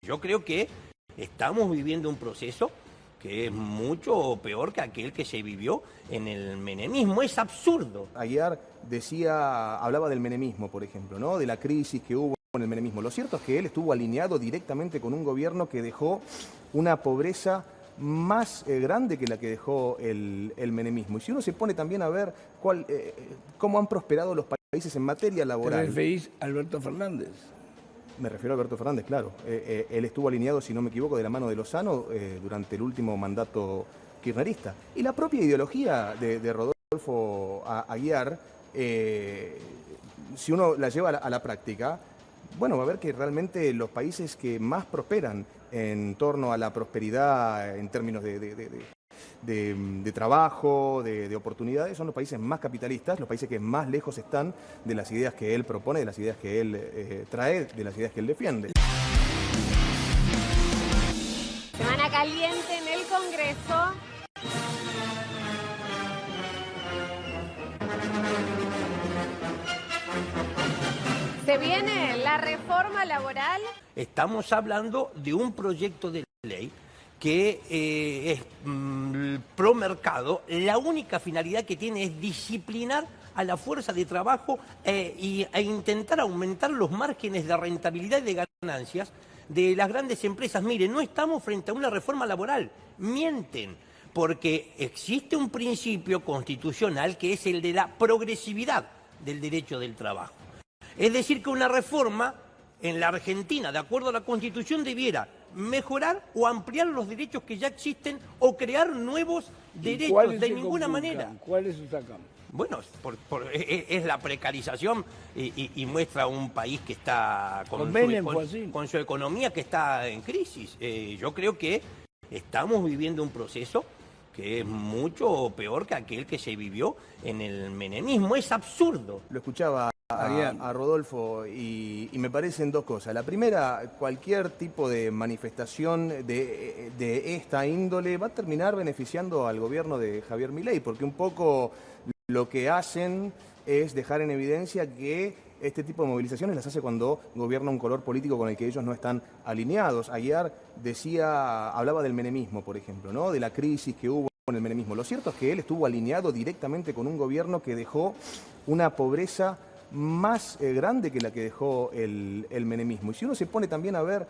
Yo creo que estamos viviendo un proceso que es mucho peor que aquel que se vivió en el menemismo. Es absurdo. Aguiar hablaba del menemismo, por ejemplo, ¿no? De la crisis que hubo en el menemismo. Lo cierto es que él estuvo alineado directamente con un gobierno que dejó una pobreza más grande que la que dejó el menemismo. Y si uno se pone también a ver cómo han prosperado los países en materia laboral. ¿Te referís a Alberto Fernández? Me refiero a Alberto Fernández, claro. Él estuvo alineado, si no me equivoco, de la mano de Lozano durante el último mandato kirchnerista. Y la propia ideología de Rodolfo Aguiar, si uno la lleva a la práctica, bueno, va a ver que realmente los países que más prosperan en torno a la prosperidad en términos de trabajo, de oportunidades, son los países más capitalistas, los países que más lejos están de las ideas que él propone, de las ideas que él trae, de las ideas que él defiende. Semana caliente en el Congreso. Se viene la reforma laboral. Estamos hablando de un proyecto de ley que es pro mercado. La única finalidad que tiene es disciplinar a la fuerza de trabajo e intentar aumentar los márgenes de rentabilidad y de ganancias de las grandes empresas. Miren, no estamos frente a una reforma laboral, mienten, porque existe un principio constitucional que es el de la progresividad del derecho del trabajo. Es decir, que una reforma en la Argentina, de acuerdo a la Constitución, debiera mejorar o ampliar los derechos que ya existen o crear nuevos derechos. De ninguna manera. ¿Cuáles se sacan? Bueno, es la precarización y muestra un país que está con su economía que está en crisis. Yo creo que estamos viviendo un proceso que es mucho peor que aquel que se vivió en el menemismo. Es absurdo. Lo escuchaba a Rodolfo y me parecen dos cosas. La primera, cualquier tipo de manifestación de esta índole va a terminar beneficiando al gobierno de Javier Milei, porque un poco lo que hacen es dejar en evidencia que este tipo de movilizaciones las hace cuando gobierna un color político con el que ellos no están alineados. Aguiar hablaba del menemismo, por ejemplo, ¿no? De la crisis que hubo en el menemismo. Lo cierto es que él estuvo alineado directamente con un gobierno que dejó una pobreza más grande que la que dejó el menemismo. Y si uno se pone también a ver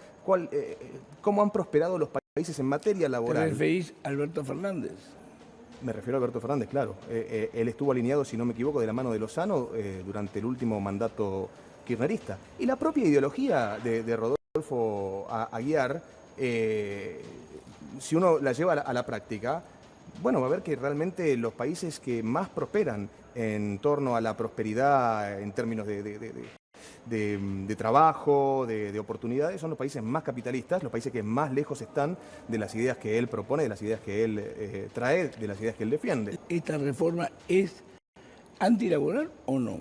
cómo han prosperado los países en materia laboral. ¿Te referís a Alberto Fernández? Me refiero a Alberto Fernández, claro. Él estuvo alineado, si no me equivoco, de la mano de Lozano durante el último mandato kirchnerista. Y la propia ideología de Rodolfo Aguiar, si uno la lleva a la práctica, bueno, va a ver que realmente los países que más prosperan en torno a la prosperidad en términos de trabajo, de oportunidades, son los países más capitalistas, los países que más lejos están de las ideas que él propone, de las ideas que él trae, de las ideas que él defiende. ¿Esta reforma es antilaboral o no?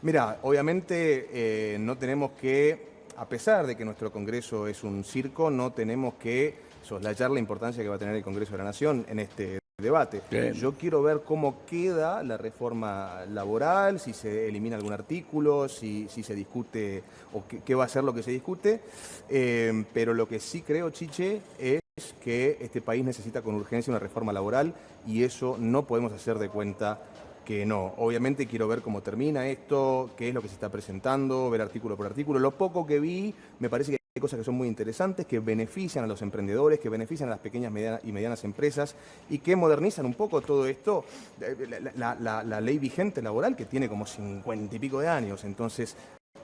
Mira, obviamente no tenemos que, a pesar de que nuestro Congreso es un circo, no tenemos que soslayar la importancia que va a tener el Congreso de la Nación en este debate. Bien. Yo quiero ver cómo queda la reforma laboral, si se elimina algún artículo, si se discute o qué va a ser lo que se discute. Pero lo que sí creo, Chiche, es que este país necesita con urgencia una reforma laboral y eso no podemos hacer de cuenta que no. Obviamente quiero ver cómo termina esto, qué es lo que se está presentando, ver artículo por artículo. Lo poco que vi, me parece que hay cosas que son muy interesantes, que benefician a los emprendedores, que benefician a las pequeñas y medianas empresas y que modernizan un poco todo esto, la ley vigente laboral que tiene como 50 y pico de años. Entonces,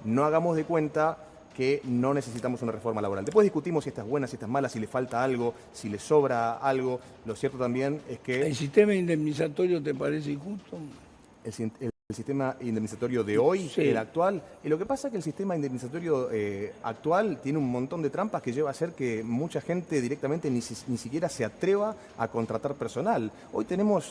no hagamos de cuenta que no necesitamos una reforma laboral. Después discutimos si esta es buena, si esta es mala, si le falta algo, si le sobra algo. Lo cierto también es que... ¿El sistema indemnizatorio te parece injusto? El sistema indemnizatorio de hoy, sí, el actual. Y lo que pasa es que el sistema indemnizatorio actual tiene un montón de trampas que lleva a hacer que mucha gente directamente ni siquiera se atreva a contratar personal. Hoy tenemos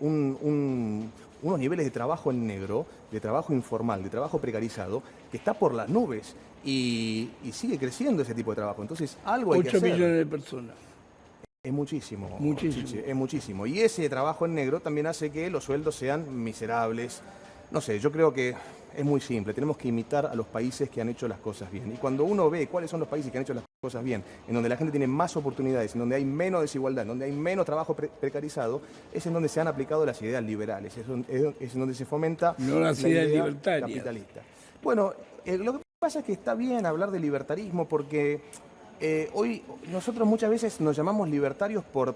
unos niveles de trabajo en negro, de trabajo informal, de trabajo precarizado, que está por las nubes y sigue creciendo ese tipo de trabajo. Entonces, algo hay que hacer. 8 millones de personas. Es muchísimo, Muchísimo. Chiche, es muchísimo. Y ese trabajo en negro también hace que los sueldos sean miserables. No sé, yo creo que es muy simple. Tenemos que imitar a los países que han hecho las cosas bien. Y cuando uno ve cuáles son los países que han hecho las cosas bien, en donde la gente tiene más oportunidades, en donde hay menos desigualdad, en donde hay menos trabajo precarizado, es en donde se han aplicado las ideas liberales, es en donde se fomenta No las la ideas idea libertarias. capitalista. Bueno, lo que pasa es que está bien hablar de libertarismo porque hoy nosotros muchas veces nos llamamos libertarios por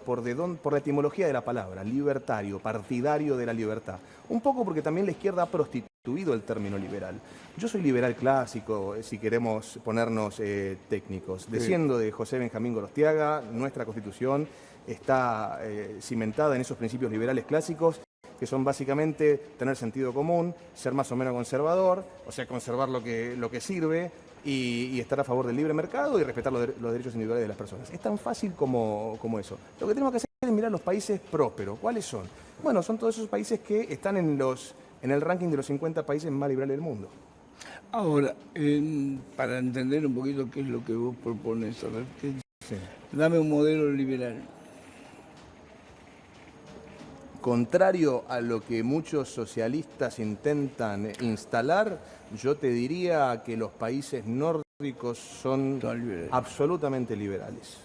la etimología de la palabra, libertario, partidario de la libertad. Un poco porque también la izquierda ha prostituido el término liberal. Yo soy liberal clásico, si queremos ponernos técnicos. Desciendo de José Benjamín Gorostiaga, nuestra Constitución está cimentada en esos principios liberales clásicos, que son básicamente tener sentido común, ser más o menos conservador, o sea, conservar lo que sirve, y estar a favor del libre mercado y respetar los derechos individuales de las personas. Es tan fácil como eso. Lo que tenemos que hacer es mirar los países prósperos. ¿Cuáles son? Bueno, son todos esos países que están en el ranking de los 50 países más liberales del mundo. Ahora, para entender un poquito qué es lo que vos propones, a ver, Sí. dame un modelo liberal. Contrario a lo que muchos socialistas intentan instalar, yo te diría que los países nórdicos son Son liberales. absolutamente liberales.